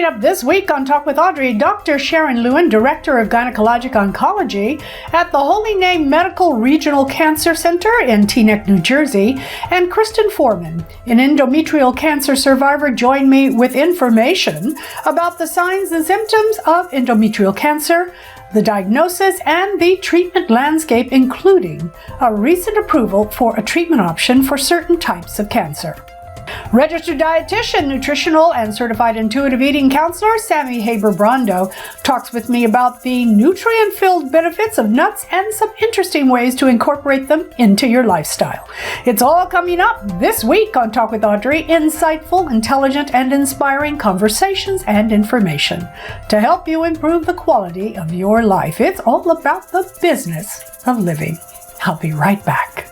up this week on Talk with Audrey, Dr. Sharon Lewin, Director of Gynecologic Oncology at the Holy Name Medical Regional Cancer Center in Teaneck, New Jersey, and Kristen Foreman, an endometrial cancer survivor, join me with information about the signs and symptoms of endometrial cancer, the diagnosis, and the treatment landscape, including a recent approval for a treatment option for certain types of cancer. Registered dietitian, nutritional, and certified intuitive eating counselor Sammi Haber Brondo talks with me about the nutrient-filled benefits of nuts and some interesting ways to incorporate them into your lifestyle. It's all coming up this week on Talk with Audrey, insightful, intelligent, and inspiring conversations and information to help you improve the quality of your life. It's all about the business of living. I'll be right back.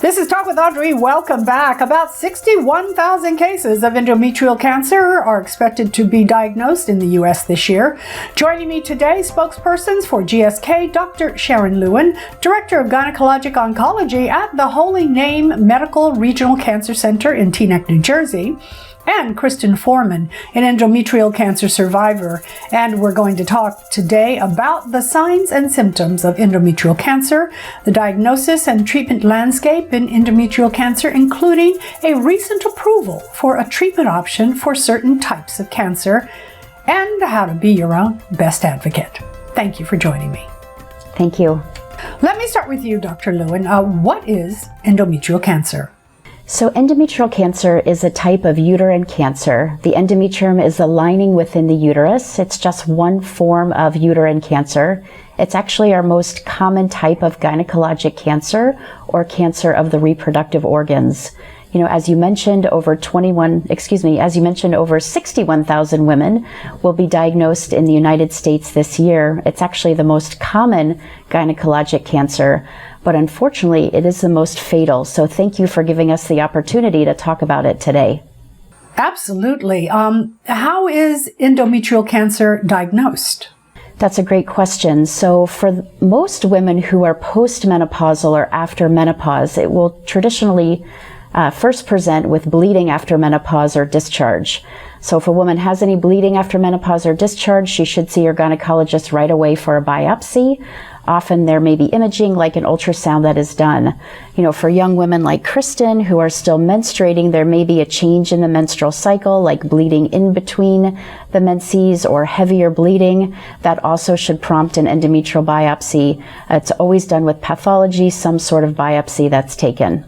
This is Talk with Audrey. Welcome back. About 61,000 cases of endometrial cancer are expected to be diagnosed in the U.S. this year. Joining me today, spokespersons for GSK, Dr. Sharon Lewin, Director of Gynecologic Oncology at the Holy Name Medical Regional Cancer Center in Teaneck, New Jersey, and Kristen Foreman, an endometrial cancer survivor. And we're going to talk today about the signs and symptoms of endometrial cancer, the diagnosis and treatment landscape in endometrial cancer, including a recent approval for a treatment option for certain types of cancer, and how to be your own best advocate. Thank you for joining me. Thank you. Let me start with you, Dr. Lewin. What is endometrial cancer? So endometrial cancer is a type of uterine cancer. The endometrium is the lining within the uterus. It's just one form of uterine cancer. It's actually our most common type of gynecologic cancer, or cancer of the reproductive organs. You know, as you mentioned, over 61,000 women will be diagnosed in the United States this year. It's actually the most common gynecologic cancer, but unfortunately, it is the most fatal. So thank you for giving us the opportunity to talk about it today. Absolutely. How is endometrial cancer diagnosed? That's a great question. So for most women who are postmenopausal or after menopause, it will traditionally first present with bleeding after menopause or discharge. So if a woman has any bleeding after menopause or discharge, she should see her gynecologist right away for a biopsy. Often there may be imaging like an ultrasound that is done. You know, for young women like Kristen who are still menstruating, there may be a change in the menstrual cycle, like bleeding in between the menses or heavier bleeding. That also should prompt an endometrial biopsy. It's always done with pathology, some sort of biopsy that's taken.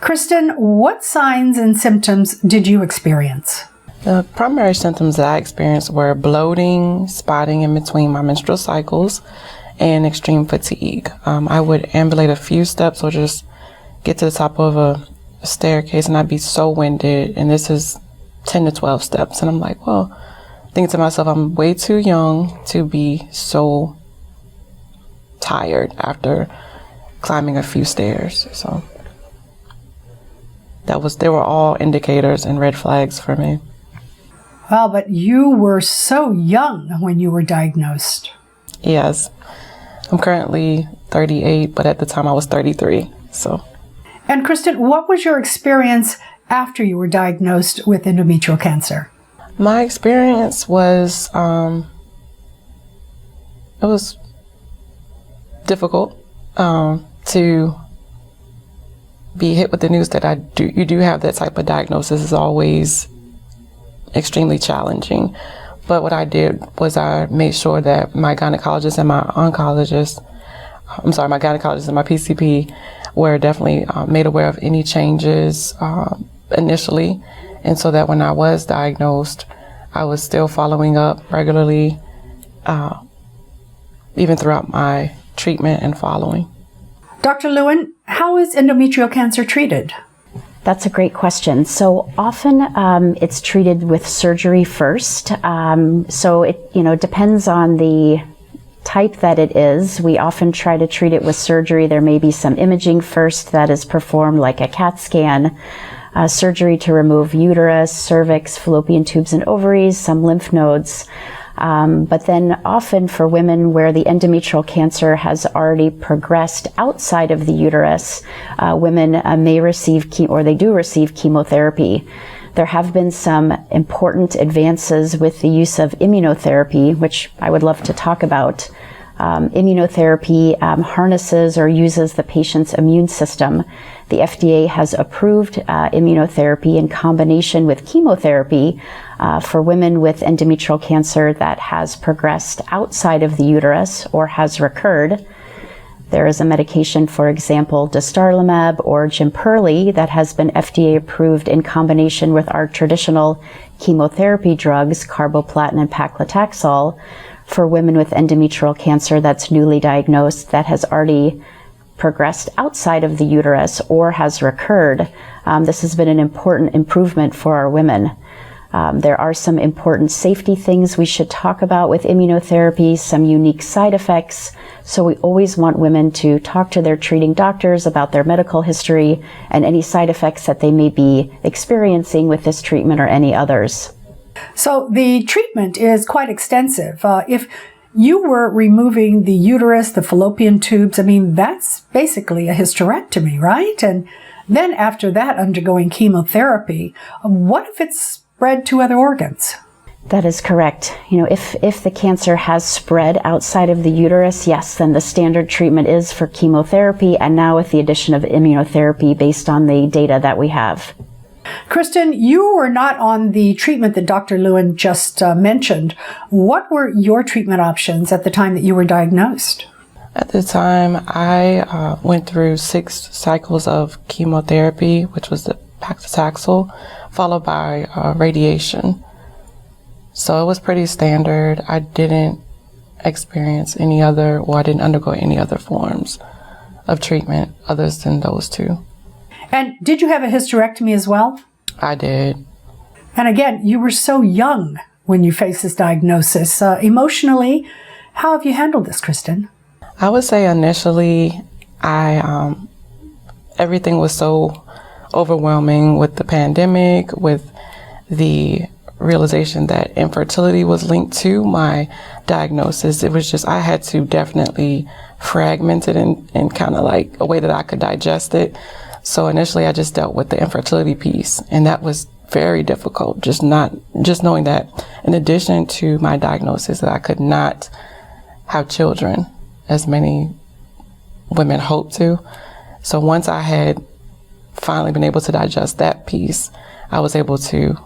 Kristen, what signs and symptoms did you experience? The primary symptoms that I experienced were bloating, spotting in between my menstrual cycles, and extreme fatigue. I would ambulate a few steps or just get to the top of a staircase and I'd be so winded, and this is 10 to 12 steps. And I'm like, well, thinking to myself, I'm way too young to be so tired after climbing a few stairs. So they were all indicators and red flags for me. Well, but you were so young when you were diagnosed. Yes. I'm currently 38, but at the time I was 33, so. And Kristen, what was your experience after you were diagnosed with endometrial cancer? My experience was, it was difficult to be hit with the news that you do have that type of diagnosis is always extremely challenging. But what I did was I made sure that my gynecologist and my PCP were definitely made aware of any changes initially. And so that when I was diagnosed, I was still following up regularly, even throughout my treatment and following. Dr. Lewin, how is endometrial cancer treated? That's a great question. So often it's treated with surgery first. So it depends on the type that it is. We often try to treat it with surgery. There may be some imaging first that is performed, like a CAT scan, surgery to remove uterus, cervix, fallopian tubes and ovaries, some lymph nodes. But then often for women where the endometrial cancer has already progressed outside of the uterus, women may receive they do receive chemotherapy. There have been some important advances with the use of immunotherapy, which I would love to talk about. Immunotherapy harnesses or uses the patient's immune system. The FDA has approved immunotherapy in combination with chemotherapy for women with endometrial cancer that has progressed outside of the uterus or has recurred. There is a medication, for example, dostarlimab or Jemperli, that has been FDA approved in combination with our traditional chemotherapy drugs, carboplatin and paclitaxel, for women with endometrial cancer that's newly diagnosed, that has already progressed outside of the uterus or has recurred. This has been an important improvement for our women. There are some important safety things we should talk about with immunotherapy, some unique side effects. So we always want women to talk to their treating doctors about their medical history and any side effects that they may be experiencing with this treatment or any others. So the treatment is quite extensive. If you were removing the uterus, the fallopian tubes, I mean, that's basically a hysterectomy, right? And then after that, undergoing chemotherapy. What if it's spread to other organs? That is correct. If the cancer has spread outside of the uterus, yes, then the standard treatment is for chemotherapy, and now with the addition of immunotherapy based on the data that we have. Kristen, you were not on the treatment that Dr. Lewin just mentioned. What were your treatment options at the time that you were diagnosed? At the time, I went through 6 cycles of chemotherapy, which was the paclitaxel, followed by radiation. So it was pretty standard. I didn't experience I didn't undergo any other forms of treatment other than those 2. And did you have a hysterectomy as well? I did. And again, you were so young when you faced this diagnosis. Emotionally, how have you handled this, Kristen? I would say initially, everything was so overwhelming with the pandemic, with the realization that infertility was linked to my diagnosis. It was just, I had to definitely fragment it in kind of like a way that I could digest it. So initially I just dealt with the infertility piece, and that was very difficult. Just knowing that in addition to my diagnosis that I could not have children as many women hope to. So once I had finally been able to digest that piece, I was able to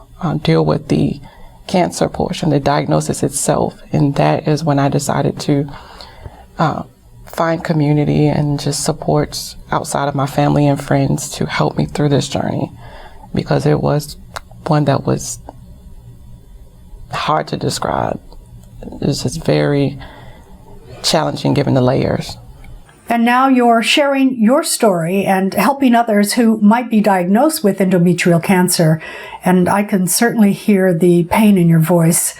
deal with the cancer portion, the diagnosis itself. And that is when I decided to find community and just support outside of my family and friends to help me through this journey, because it was one that was hard to describe. It was just very challenging given the layers. And now you're sharing your story and helping others who might be diagnosed with endometrial cancer. And I can certainly hear the pain in your voice,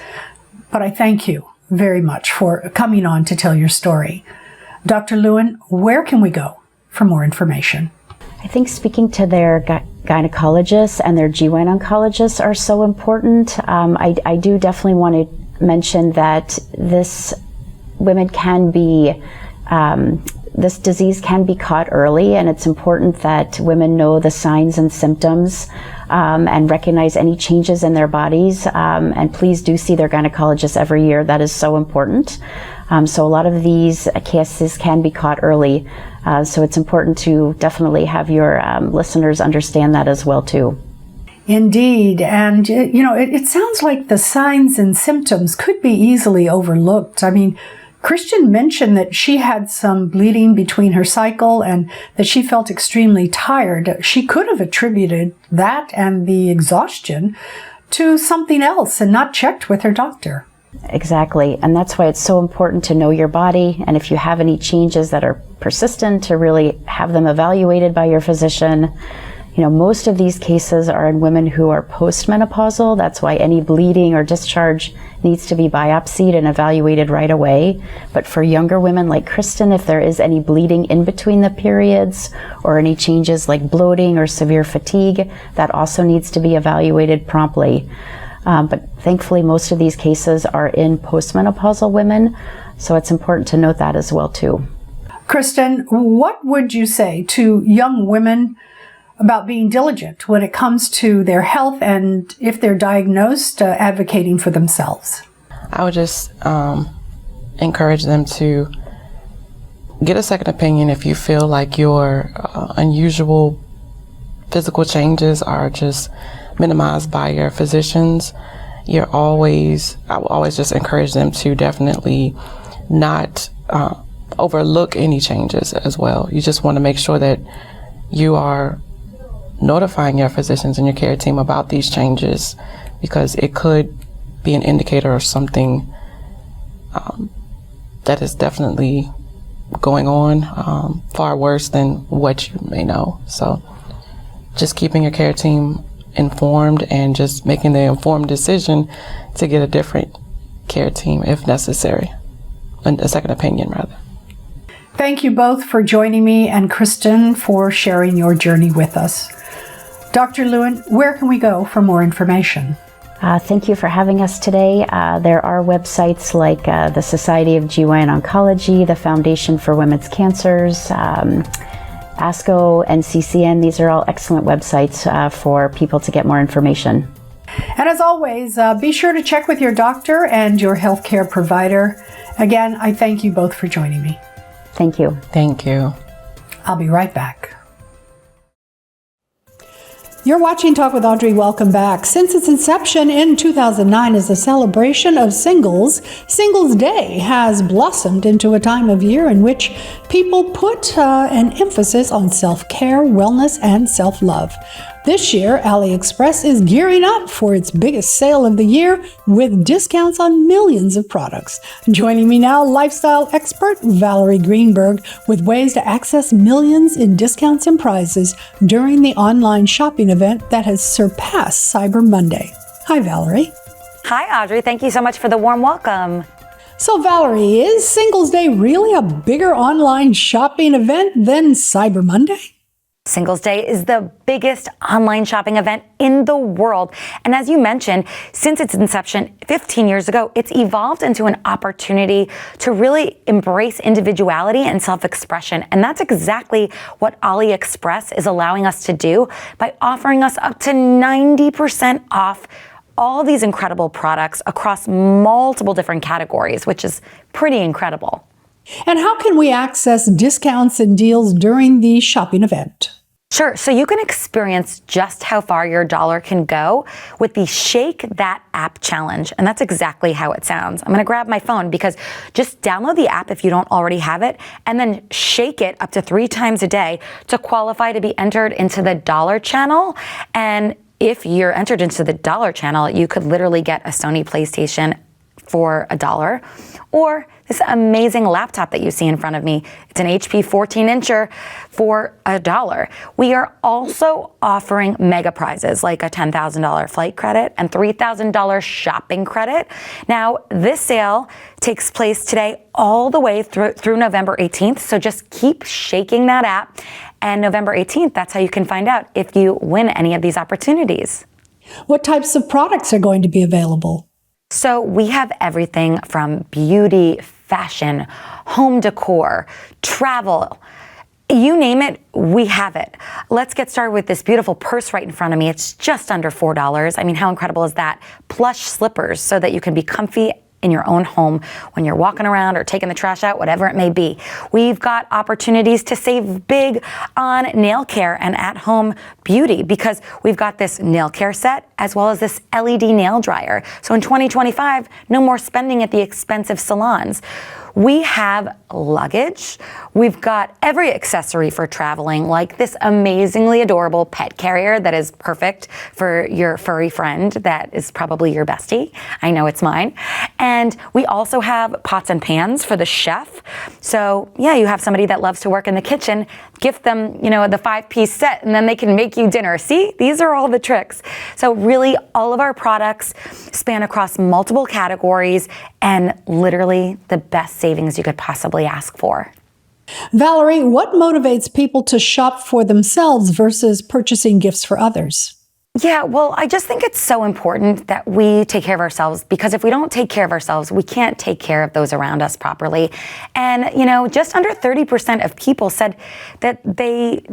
but I thank you very much for coming on to tell your story. Dr. Lewin, where can we go for more information? I think speaking to their gynecologists and their GYN oncologists are so important. I do definitely want to mention that this disease can be caught early, and it's important that women know the signs and symptoms and recognize any changes in their bodies. And please do see their gynecologist every year. That is so important. So a lot of these cases can be caught early. So it's important to definitely have your listeners understand that as well too. Indeed. And, it sounds like the signs and symptoms could be easily overlooked. I mean, Kristen mentioned that she had some bleeding between her cycle and that she felt extremely tired. She could have attributed that and the exhaustion to something else and not checked with her doctor. Exactly. And that's why it's so important to know your body. And if you have any changes that are persistent, to really have them evaluated by your physician. Most of these cases are in women who are postmenopausal. That's why any bleeding or discharge needs to be biopsied and evaluated right away. But for younger women like Kristen, if there is any bleeding in between the periods or any changes like bloating or severe fatigue, that also needs to be evaluated promptly. But thankfully, most of these cases are in postmenopausal women, so it's important to note that as well too. Kristen, what would you say to young women about being diligent when it comes to their health and, if they're diagnosed, advocating for themselves? I would just encourage them to get a second opinion if you feel like your unusual physical changes are just minimized by your physicians. I will always just encourage them to definitely not overlook any changes as well. You just want to make sure that you are notifying your physicians and your care team about these changes, because it could be an indicator of something that is definitely going on, far worse than what you may know. So just keeping your care team informed and just making the informed decision to get a different care team if necessary, a second opinion rather. Thank you both for joining me, and Kristen for sharing your journey with us. Dr. Lewin, where can we go for more information? Thank you for having us today. There are websites like the Society of GYN Oncology, the Foundation for Women's Cancers, ASCO, NCCN. These are all excellent websites for people to get more information. And as always, be sure to check with your doctor and your healthcare provider. Again, I thank you both for joining me. Thank you. Thank you. I'll be right back. You're watching Talk with Audrey. Welcome back. Since its inception in 2009 as a celebration of singles, Singles Day has blossomed into a time of year in which people put an emphasis on self-care, wellness, and self-love. This year, AliExpress is gearing up for its biggest sale of the year with discounts on millions of products. Joining me now, lifestyle expert Valerie Greenberg, with ways to access millions in discounts and prizes during the online shopping event that has surpassed Cyber Monday. Hi, Valerie. Hi, Audrey. Thank you so much for the warm welcome. So, Valerie, is Singles Day really a bigger online shopping event than Cyber Monday? Singles Day is the biggest online shopping event in the world. And as you mentioned, since its inception 15 years ago, it's evolved into an opportunity to really embrace individuality and self-expression. And that's exactly what AliExpress is allowing us to do by offering us up to 90% off all these incredible products across multiple different categories, which is pretty incredible. And how can we access discounts and deals during the shopping event? Sure. So you can experience just how far your dollar can go with the Shake That App Challenge. And that's exactly how it sounds. I'm going to grab my phone because just download the app if you don't already have it, and then shake it up to 3 times a day to qualify to be entered into the dollar channel. And if you're entered into the dollar channel, you could literally get a Sony PlayStation for $1, or this amazing laptop that you see in front of me. It's an HP 14-incher for $1. We are also offering mega prizes like a $10,000 flight credit and $3,000 shopping credit. Now, this sale takes place today all the way through November 18th, so just keep shaking that app. And November 18th, that's how you can find out if you win any of these opportunities. What types of products are going to be available? So we have everything from beauty, fashion, home decor, travel. You name it, we have it. Let's get started with this beautiful purse right in front of me. It's just under $4. I mean, how incredible is that? Plush slippers so that you can be comfy in your own home when you're walking around or taking the trash out, whatever it may be. We've got opportunities to save big on nail care and at-home beauty because we've got this nail care set as well as this LED nail dryer. So in 2025, no more spending at the expensive salons. We have luggage. We've got every accessory for traveling, like this amazingly adorable pet carrier that is perfect for your furry friend that is probably your bestie. I know it's mine. And we also have pots and pans for the chef. So yeah, you have somebody that loves to work in the kitchen, gift them, the 5-piece set, and then they can make you dinner. See, these are all the tricks. So really, all of our products span across multiple categories and literally the best savings you could possibly ask for. Valerie, what motivates people to shop for themselves versus purchasing gifts for others? Yeah, well, I just think it's so important that we take care of ourselves, because if we don't take care of ourselves, we can't take care of those around us properly. And, just under 30% of people said that they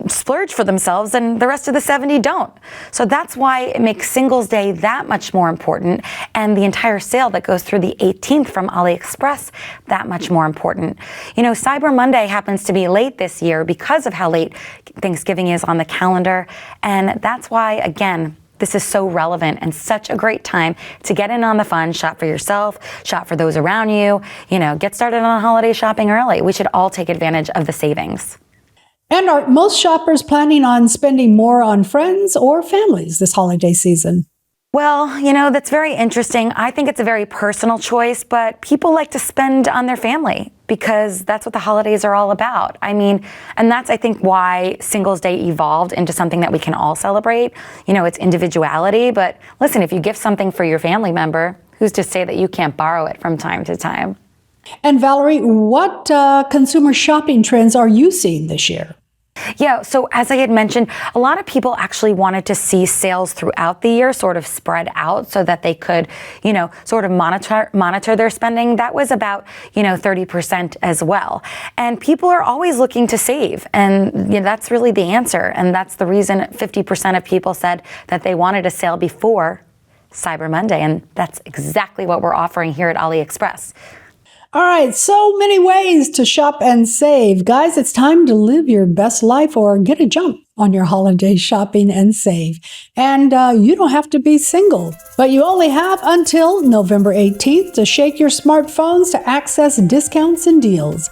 splurge for themselves and the rest of the 70 don't. So that's why it makes Singles Day that much more important, and the entire sale that goes through the 18th from AliExpress that much more important. Cyber Monday happens to be late this year because of how late Thanksgiving is on the calendar, and that's why, again, this is so relevant and such a great time to get in on the fun, shop for yourself, shop for those around you, get started on holiday shopping early. We should all take advantage of the savings. And are most shoppers planning on spending more on friends or families this holiday season? Well, that's very interesting. I think it's a very personal choice, but people like to spend on their family because that's what the holidays are all about. And that's, I think, why Singles Day evolved into something that we can all celebrate. It's individuality, but listen, if you gift something for your family member, who's to say that you can't borrow it from time to time? And Valerie, what consumer shopping trends are you seeing this year? Yeah, so as I had mentioned, a lot of people actually wanted to see sales throughout the year sort of spread out so that they could, sort of monitor their spending. That was about, 30% as well. And people are always looking to save. And that's really the answer. And that's the reason 50% of people said that they wanted a sale before Cyber Monday. And that's exactly what we're offering here at AliExpress. All right, so many ways to shop and save. Guys, it's time to live your best life or get a jump on your holiday shopping and save. And you don't have to be single, but you only have until November 18th to shake your smartphones to access discounts and deals.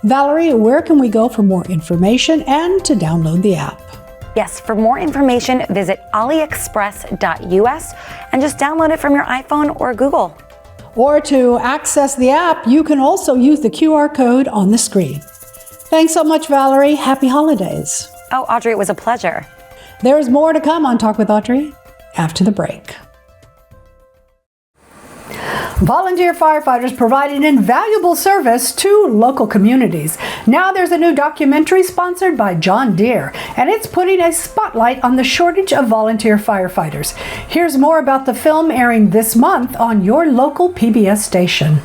Valerie, where can we go for more information and to download the app? Yes, for more information, visit aliexpress.us and just download it from your iPhone or Google. Or to access the app, you can also use the QR code on the screen. Thanks so much, Valerie. Happy holidays. Oh, Audrey, it was a pleasure. There's more to come on Talk with Audrey after the break. Volunteer firefighters provide an invaluable service to local communities. Now there's a new documentary sponsored by John Deere, and it's putting a spotlight on the shortage of volunteer firefighters. Here's more about the film airing this month on your local PBS station.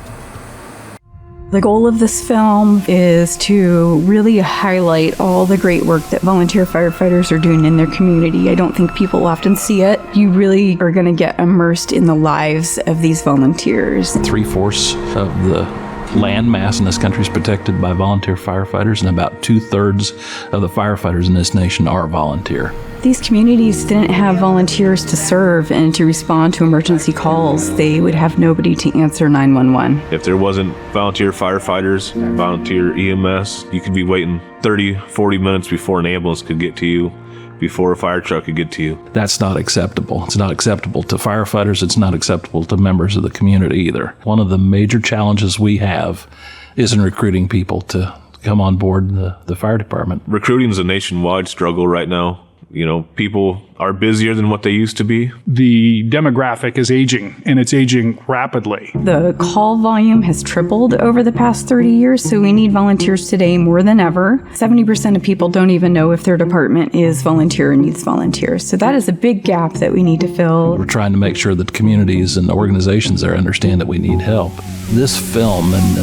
The goal of this film is to really highlight all the great work that volunteer firefighters are doing in their community. I don't think people often see it. You really are going to get immersed in the lives of these volunteers. 3/4 of the land mass in this country is protected by volunteer firefighters, and about 2/3 of the firefighters in this nation are volunteer. These communities didn't have volunteers to serve and to respond to emergency calls. They would have nobody to answer 911. If there wasn't volunteer firefighters, volunteer EMS, you could be waiting 30, 40 minutes before an ambulance could get to you, before a fire truck could get to you. That's not acceptable. It's not acceptable to firefighters. It's not acceptable to members of the community either. One of the major challenges we have is in recruiting people to come on board the fire department. Recruiting is a nationwide struggle right now. People are busier than what they used to be. The demographic is aging, and it's aging rapidly. The call volume has tripled over the past 30 years, so we need volunteers today more than ever. 70% of people don't even know if their department is volunteer or needs volunteers. So that is a big gap that we need to fill. We're trying to make sure that communities and organizations there understand that we need help. This film and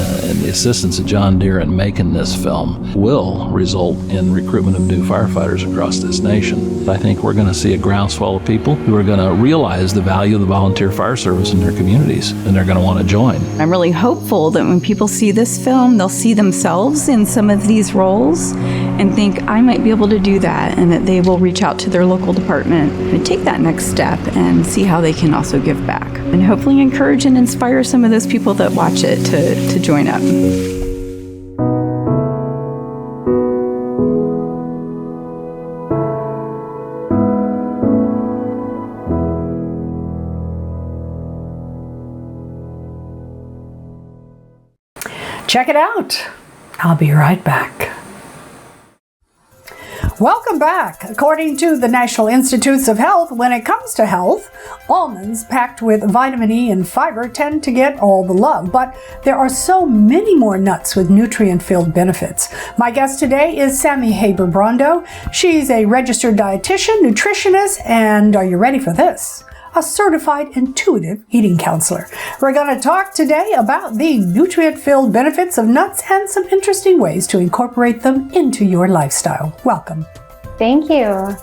the assistance of John Deere in making this film will result in recruitment of new firefighters across this nation. I think we're going to see a groundswell of people who are going to realize the value of the volunteer fire service in their communities, and they're going to want to join. I'm really hopeful that when people see this film, they'll see themselves in some of these roles and think, I might be able to do that, and that they will reach out to their local department and take that next step and see how they can also give back. And hopefully encourage and inspire some of those people that watch it to join up. Check it out. I'll be right back. Welcome back. According to the National Institutes of Health, when it comes to health, almonds packed with vitamin E and fiber tend to get all the love, but there are so many more nuts with nutrient-filled benefits. My guest today is Sammi Haber Brondo. She's a registered dietitian, nutritionist, and are you ready for this? A certified intuitive eating counselor. We're going to talk today about the nutrient-filled benefits of nuts and some interesting ways to incorporate them into your lifestyle. Welcome. Thank you.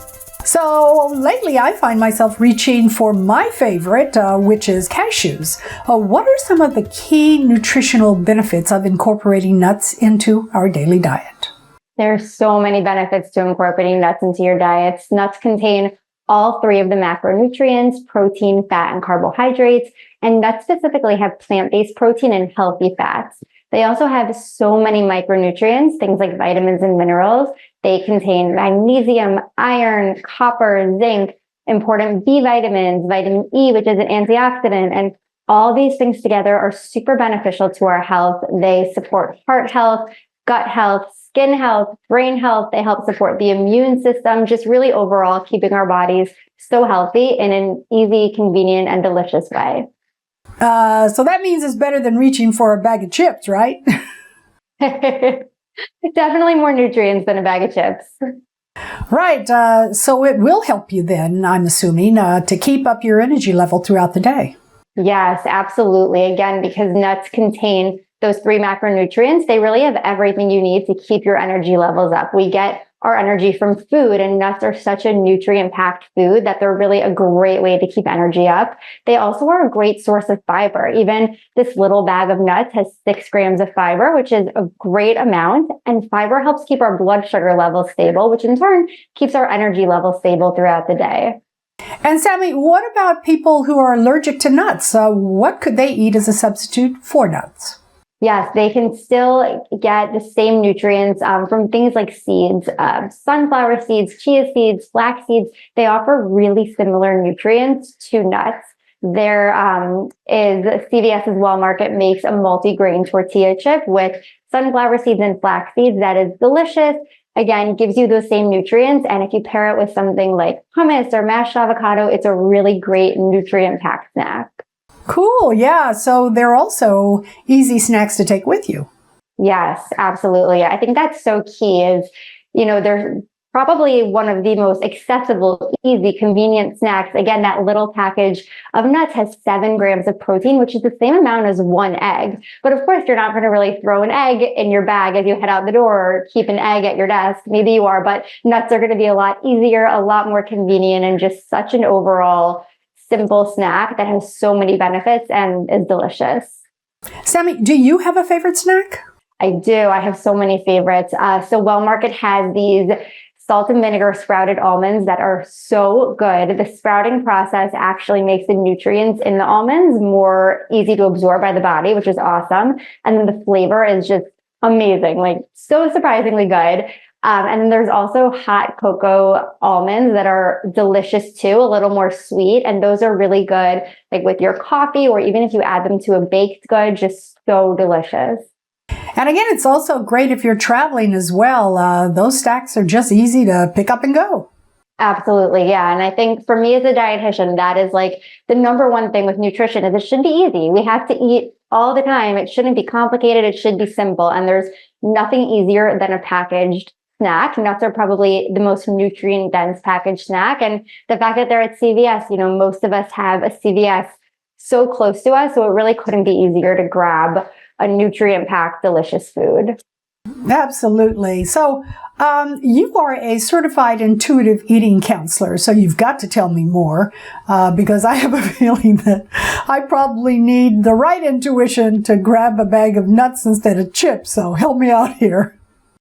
So lately I find myself reaching for my favorite, which is cashews. What are some of the key nutritional benefits of incorporating nuts into our daily diet? There are so many benefits to incorporating nuts into your diets. Nuts contain all three of the macronutrients: protein, fat, and carbohydrates. And nuts specifically have plant-based protein and healthy fats. They also have so many micronutrients, things like vitamins and minerals. They contain magnesium, iron, copper, zinc, important B vitamins, vitamin E, which is an antioxidant. And all these things together are super beneficial to our health. They support heart health, gut health, skin health, brain health. They help support the immune system, just really overall keeping our bodies so healthy in an easy, convenient, and delicious way. So that means it's better than reaching for a bag of chips, right? Definitely more nutrients than a bag of chips. Right. So it will help you then, I'm assuming, to keep up your energy level throughout the day. Yes, absolutely. Again, because nuts contain those three macronutrients, they really have everything you need to keep your energy levels up. We get our energy from food, and nuts are such a nutrient-packed food that they're really a great way to keep energy up. They also are a great source of fiber. Even this little bag of nuts has 6 grams of fiber, which is a great amount. And fiber helps keep our blood sugar levels stable, which in turn keeps our energy levels stable throughout the day. And Sammi, what about people who are allergic to nuts? What could they eat as a substitute for nuts? Yes, they can still get the same nutrients from things like seeds, sunflower seeds, chia seeds, flax seeds. They offer really similar nutrients to nuts. There is CVS's Well Market makes a multi-grain tortilla chip with sunflower seeds and flax seeds that is delicious. Again, gives you those same nutrients. And if you pair it with something like hummus or mashed avocado, it's a really great nutrient-packed snack. Cool. Yeah. So they're also easy snacks to take with you. Yes, absolutely. I think that's so key is, they're probably one of the most accessible, easy, convenient snacks. Again, that little package of nuts has 7 grams of protein, which is the same amount as 1 egg. But of course, you're not going to really throw an egg in your bag as you head out the door or keep an egg at your desk. Maybe you are, but nuts are going to be a lot easier, a lot more convenient, and just such an overall simple snack that has so many benefits and is delicious. Sammi, do you have a favorite snack? I do. I have so many favorites. So Well Market has these salt and vinegar sprouted almonds that are so good. The sprouting process actually makes the nutrients in the almonds more easy to absorb by the body, which is awesome. And then the flavor is just amazing, like so surprisingly good. And then there's also hot cocoa almonds that are delicious too, a little more sweet. And those are really good, like with your coffee, or even if you add them to a baked good, just so delicious. And again, it's also great if you're traveling as well. Those snacks are just easy to pick up and go. Absolutely. Yeah. And I think for me as a dietitian, that is like the number one thing with nutrition is it should be easy. We have to eat all the time. It shouldn't be complicated. It should be simple. And there's nothing easier than a packaged snack. Nuts are probably the most nutrient-dense packaged snack. And the fact that they're at CVS, most of us have a CVS so close to us, so it really couldn't be easier to grab a nutrient-packed, delicious food. Absolutely. So you are a certified intuitive eating counselor, so you've got to tell me more because I have a feeling that I probably need the right intuition to grab a bag of nuts instead of chips. So help me out here.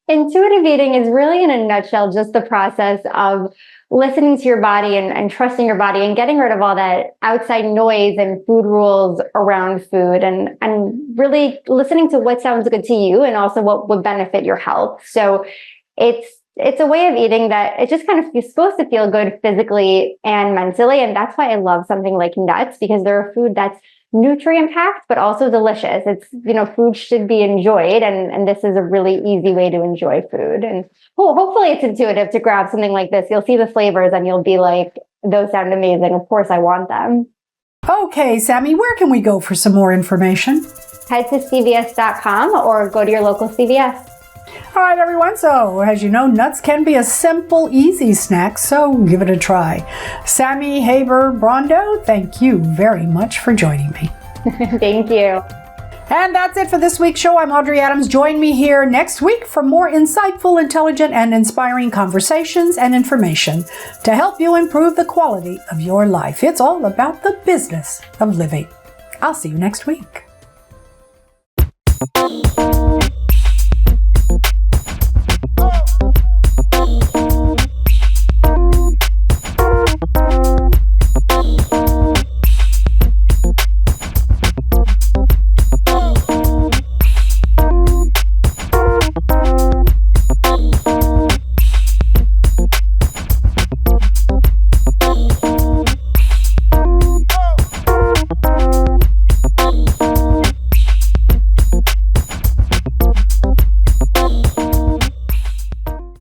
Intuitive eating is really, in a nutshell, just the process of listening to your body and trusting your body and getting rid of all that outside noise and food rules around food and really listening to what sounds good to you and also what would benefit your health. So it's a way of eating that it just kind of is supposed to feel good physically and mentally. And that's why I love something like nuts, because they're a food that's nutrient packed, but also delicious. It's, food should be enjoyed, and this is a really easy way to enjoy food. And hopefully it's intuitive to grab something like this. You'll see the flavors and you'll be like, those sound amazing. Of course I want them. Okay, Sammi, where can we go for some more information? Head to CVS.com or go to your local CVS. All right, everyone. So, as you know, nuts can be a simple, easy snack, so give it a try. Sammi, Haber, Brondo, thank you very much for joining me. Thank you. And that's it for this week's show. I'm Audrey Adams. Join me here next week for more insightful, intelligent, and inspiring conversations and information to help you improve the quality of your life. It's all about the business of living. I'll see you next week.